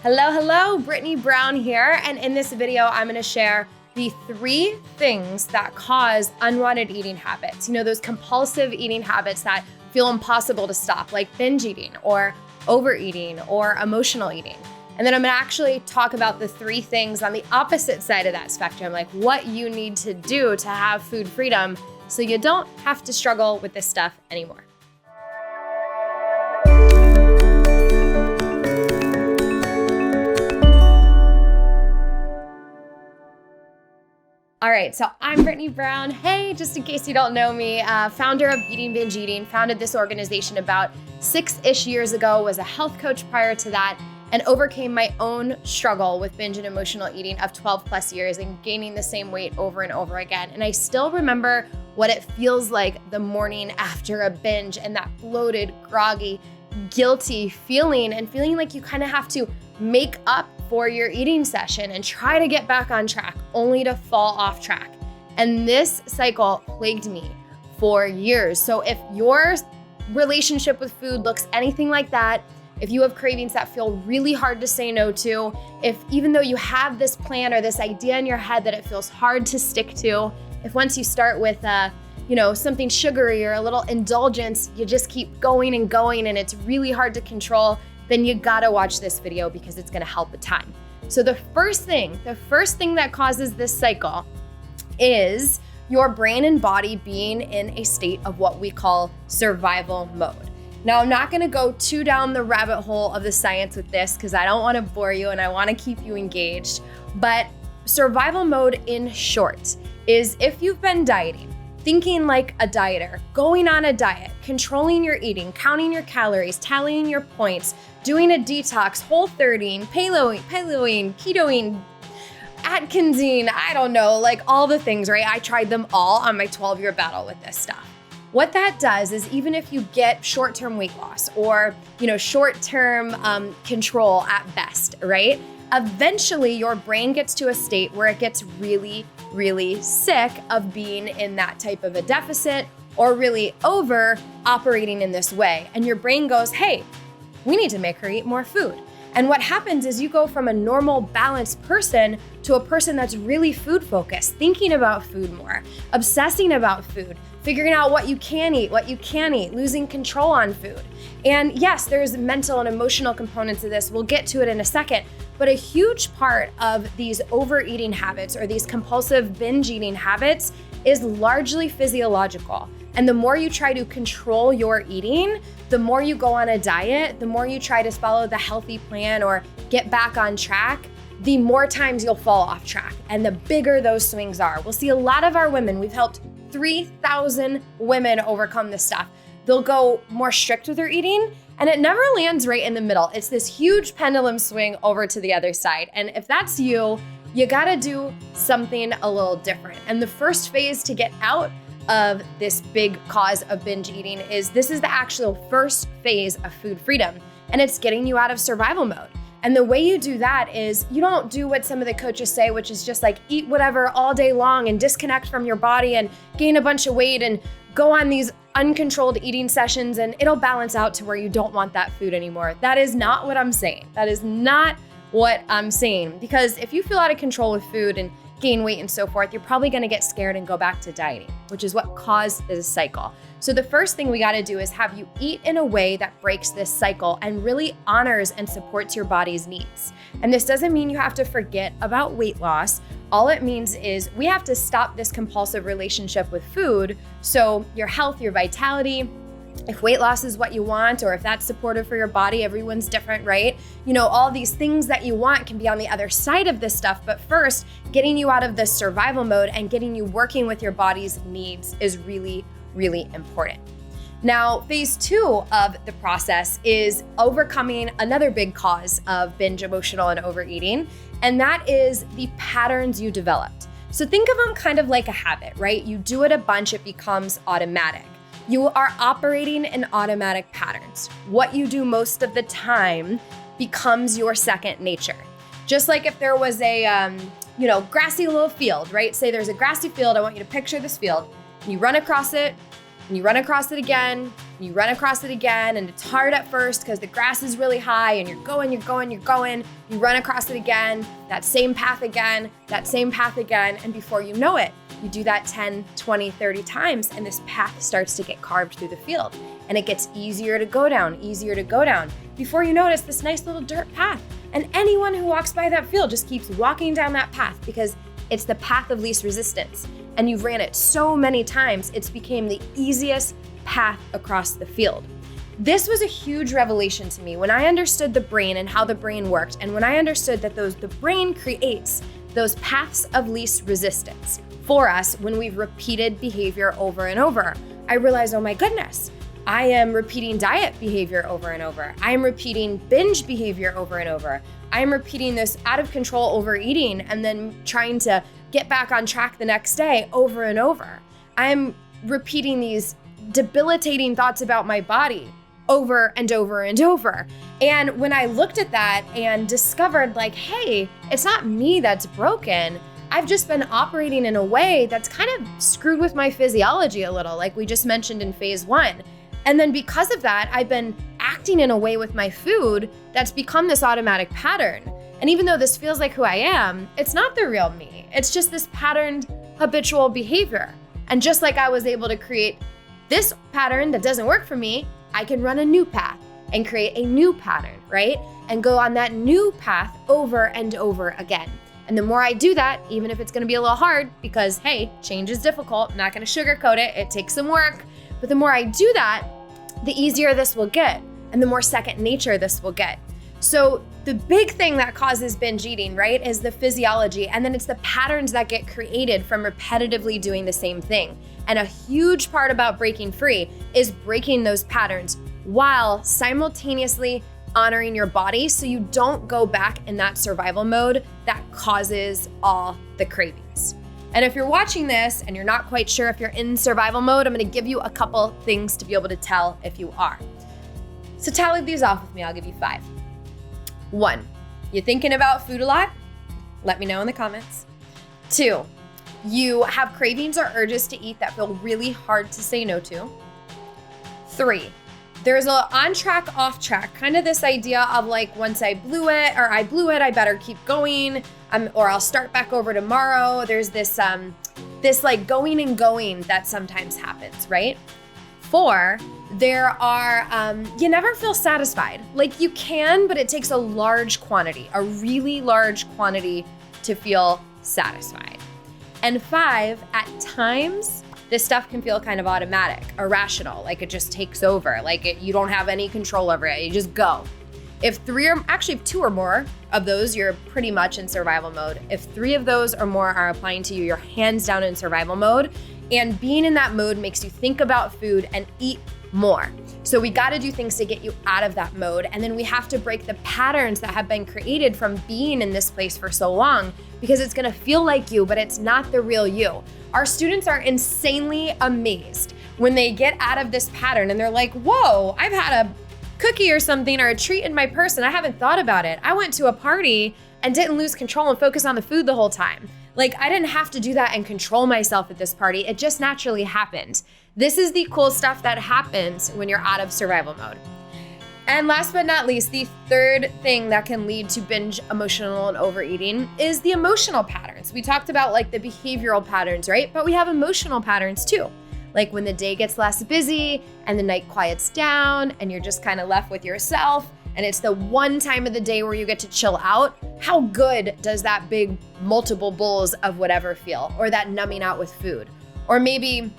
Hello, Brittany Brown here, and in this video, I'm gonna share the 3 things that cause unwanted eating habits. You know, those compulsive eating habits that feel impossible to stop, like binge eating or overeating or emotional eating. And then I'm gonna actually talk about the 3 things on the opposite side of that spectrum, like what you need to do to have food freedom so you don't have to struggle with this stuff anymore. All right, so I'm Brittany Brown. Hey, just in case you don't know me, founder of Beating Binge Eating, founded this organization about 6-ish years ago, was a health coach prior to that, and overcame my own struggle with binge and emotional eating of 12 plus years and gaining the same weight over and over again. And I still remember what it feels like the morning after a binge and that bloated, groggy, guilty feeling, and feeling like you kind of have to make up for your eating session and try to get back on track only to fall off track. And this cycle plagued me for years. So if your relationship with food looks anything like that, if you have cravings that feel really hard to say no to, if even though you have this plan or this idea in your head that it feels hard to stick to, if once you start with something sugary or a little indulgence, you just keep going and going and it's really hard to control, then you gotta watch this video because it's gonna help a ton. So the first thing that causes this cycle is your brain and body being in a state of what we call survival mode. Now, I'm not gonna go too down the rabbit hole of the science with this because I don't wanna bore you and I wanna keep you engaged, but survival mode in short is if you've been dieting, thinking like a dieter, going on a diet, controlling your eating, counting your calories, tallying your points, doing a detox, Whole30ing, paleoing, ketoing, Atkinsing, I don't know, like all the things, right? I tried them all on my 12-year battle with this stuff. What that does is even if you get short-term weight loss or, short-term control at best, right? Eventually your brain gets to a state where it gets really, really sick of being in that type of a deficit or really over operating in this way. And your brain goes, hey, we need to make her eat more food. And what happens is you go from a normal, balanced person to a person that's really food focused, thinking about food more, obsessing about food, figuring out what you can eat, what you can't eat, losing control on food. And yes, there's mental and emotional components of this. We'll get to it in a second. But a huge part of these overeating habits or these compulsive binge eating habits is largely physiological. And the more you try to control your eating, the more you go on a diet, the more you try to follow the healthy plan or get back on track, the more times you'll fall off track and the bigger those swings are. We'll see a lot of our women, we've helped 3,000 women overcome this stuff. They'll go more strict with their eating and it never lands right in the middle. It's this huge pendulum swing over to the other side. And if that's you, you gotta do something a little different. And the first phase to get out of this big cause of binge eating is this is the actual first phase of food freedom, and it's getting you out of survival mode. And the way you do that is you don't do what some of the coaches say, which is just like eat whatever all day long and disconnect from your body and gain a bunch of weight and go on these uncontrolled eating sessions and it'll balance out to where you don't want that food anymore. That is not what I'm saying. That is not what I'm saying. Because if you feel out of control with food and gain weight and so forth, you're probably gonna get scared and go back to dieting, which is what caused this cycle. So the first thing we gotta do is have you eat in a way that breaks this cycle and really honors and supports your body's needs. And this doesn't mean you have to forget about weight loss. All it means is we have to stop this compulsive relationship with food. So your health, your vitality, if weight loss is what you want, or if that's supportive for your body, everyone's different, right? All these things that you want can be on the other side of this stuff. But first, getting you out of this survival mode and getting you working with your body's needs is really, really important. Now, phase 2 of the process is overcoming another big cause of binge, emotional, and overeating, and that is the patterns you developed. So think of them kind of like a habit, right? You do it a bunch, it becomes automatic. You are operating in automatic patterns. What you do most of the time becomes your second nature. Just like if there was a, grassy little field, right? Say there's a grassy field, I want you to picture this field. And you run across it, and you run across it again, and you run across it again, and it's hard at first because the grass is really high, and you're going, you run across it again, that same path again, and before you know it, you do that 10, 20, 30 times, and this path starts to get carved through the field, and it gets easier to go down. Before you notice, this nice little dirt path, and anyone who walks by that field just keeps walking down that path because it's the path of least resistance. And you've ran it so many times, it's became the easiest path across the field. This was a huge revelation to me when I understood the brain and how the brain worked, and when I understood that the brain creates those paths of least resistance for us when we've repeated behavior over and over. I realized, oh my goodness, I am repeating diet behavior over and over. I am repeating binge behavior over and over. I am repeating this out of control overeating and then trying to get back on track the next day over and over. I am repeating these debilitating thoughts about my body over and over and over. And when I looked at that and discovered like, hey, it's not me that's broken. I've just been operating in a way that's kind of screwed with my physiology a little, like we just mentioned in phase 1. And then because of that, I've been acting in a way with my food that's become this automatic pattern. And even though this feels like who I am, it's not the real me. It's just this patterned habitual behavior. And just like I was able to create this pattern that doesn't work for me, I can run a new path and create a new pattern, right? And go on that new path over and over again. And the more I do that, even if it's gonna be a little hard because, hey, change is difficult, I'm not gonna sugarcoat it, it takes some work. But the more I do that, the easier this will get and the more second nature this will get. So the big thing that causes binge eating, right, is the physiology, and then it's the patterns that get created from repetitively doing the same thing. And a huge part about breaking free is breaking those patterns while simultaneously honoring your body so you don't go back in that survival mode that causes all the cravings. And if you're watching this and you're not quite sure if you're in survival mode, I'm gonna give you a couple things to be able to tell if you are. So tally these off with me, I'll give you 5. 1, you're thinking about food a lot? Let me know in the comments. 2, you have cravings or urges to eat that feel really hard to say no to. 3, there's a on track, off track, kind of this idea of like, once I blew it, I better keep going, or I'll start back over tomorrow. There's this like going and going that sometimes happens, right? 4, there are, you never feel satisfied. Like you can, but it takes a large quantity, a really large quantity to feel satisfied. And 5, at times, this stuff can feel kind of automatic, irrational, like it just takes over, like you don't have any control over it, you just go. If 2 or more of those, you're pretty much in survival mode. If 3 of those or more are applying to you, you're hands down in survival mode. And being in that mode makes you think about food and eat more. So we gotta do things to get you out of that mode. And then we have to break the patterns that have been created from being in this place for so long, because it's gonna feel like you, but it's not the real you. Our students are insanely amazed when they get out of this pattern and they're like, whoa, I've had a cookie or something or a treat in my purse and I haven't thought about it. I went to a party and didn't lose control and focus on the food the whole time. Like I didn't have to do that and control myself at this party. It just naturally happened. This is the cool stuff that happens when you're out of survival mode. And last but not least, the third thing that can lead to binge, emotional, and overeating is the emotional patterns. We talked about like the behavioral patterns, right? But we have emotional patterns too. Like when the day gets less busy and the night quiets down and you're just kind of left with yourself and it's the one time of the day where you get to chill out, how good does that big multiple bowls of whatever feel, or that numbing out with food? Or maybe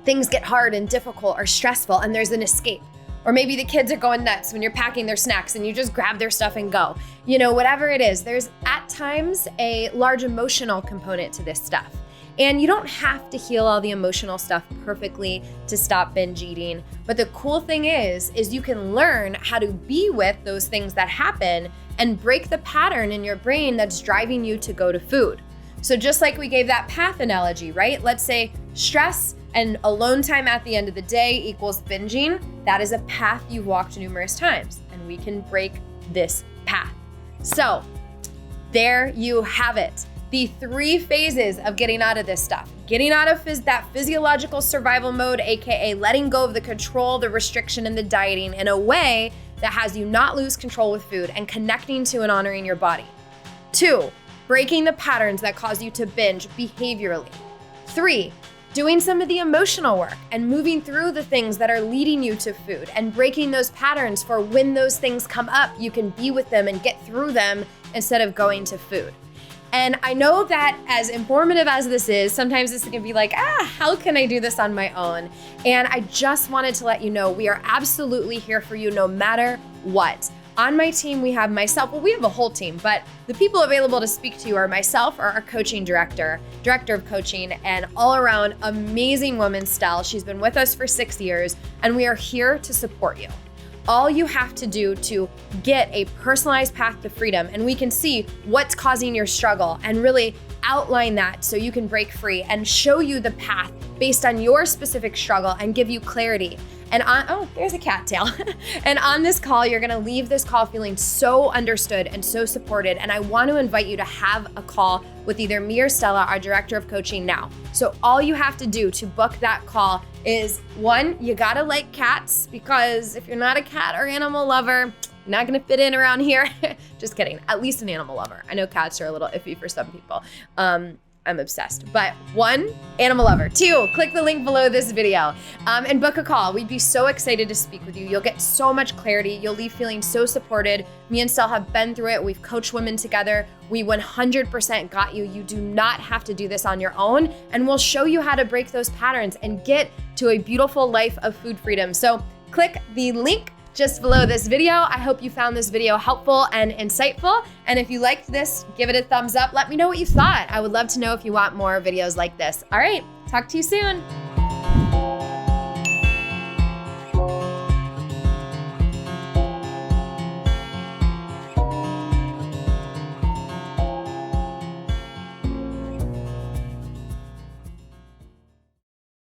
things get hard and difficult or stressful and there's an escape. Or maybe the kids are going nuts when you're packing their snacks and you just grab their stuff and go. You know, whatever it is, there's at times a large emotional component to this stuff. And you don't have to heal all the emotional stuff perfectly to stop binge eating. But the cool thing is you can learn how to be with those things that happen and break the pattern in your brain that's driving you to go to food. So just like we gave that path analogy, right? Let's say stress and alone time at the end of the day equals binging. That is a path you've walked numerous times, and we can break this path. So there you have it. the 3 phases of getting out of this stuff. Getting out of that physiological survival mode, AKA letting go of the control, the restriction, and the dieting in a way that has you not lose control with food and connecting to and honoring your body. 2, breaking the patterns that cause you to binge behaviorally. 3, doing some of the emotional work and moving through the things that are leading you to food and breaking those patterns for when those things come up, you can be with them and get through them instead of going to food. And I know that as informative as this is, sometimes this can be like, how can I do this on my own? And I just wanted to let you know, we are absolutely here for you no matter what. On my team, we have myself, we have a whole team, but the people available to speak to you are myself, or our coaching director of coaching, and all around amazing woman, Stell. She's been with us for 6 years, and we are here to support you. All you have to do to get a personalized path to freedom, and we can see what's causing your struggle and really outline that so you can break free and show you the path based on your specific struggle and give you clarity. And there's a cattail. And on this call, you're gonna leave this call feeling so understood and so supported. And I want to invite you to have a call with either me or Stella, our director of coaching, now. So all you have to do to book that call is, 1, you gotta like cats, because if you're not a cat or animal lover, you're not gonna fit in around here. Just kidding, at least an animal lover. I know cats are a little iffy for some people. I'm obsessed. But 1, animal lover. 2, click the link below this video and book a call. We'd be so excited to speak with you. You'll get so much clarity. You'll leave feeling so supported. Me and Stell have been through it. We've coached women together. We 100% got you. You do not have to do this on your own, and we'll show you how to break those patterns and get to a beautiful life of food freedom. So click the link just below this video. I hope you found this video helpful and insightful. And if you liked this, give it a thumbs up. Let me know what you thought. I would love to know if you want more videos like this. All right, talk to you soon.